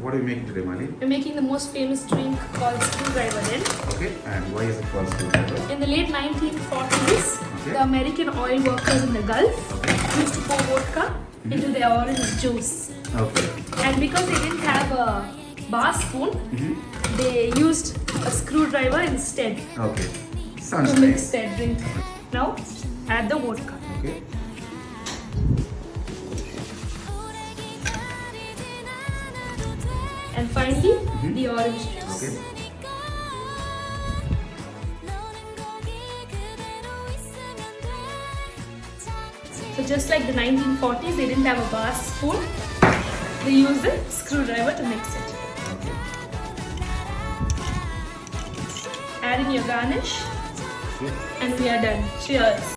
What are we making today, Mali? We're making the most famous drink called screwdriver then. Okay, and why is it called screwdriver? In the late 1940s, Okay. the American oil workers in the Gulf Okay. used to pour vodka into their orange juice. Okay. And because they didn't have a bar spoon, they used a screwdriver instead Okay. Sounds to mix nice. their drink. Now, add the vodka. Okay. And finally, the orange juice. Okay. So just like the 1940s, they didn't have a bar spoon. They used a screwdriver to mix it. Okay. Add in your garnish, Okay. and we are done. Cheers.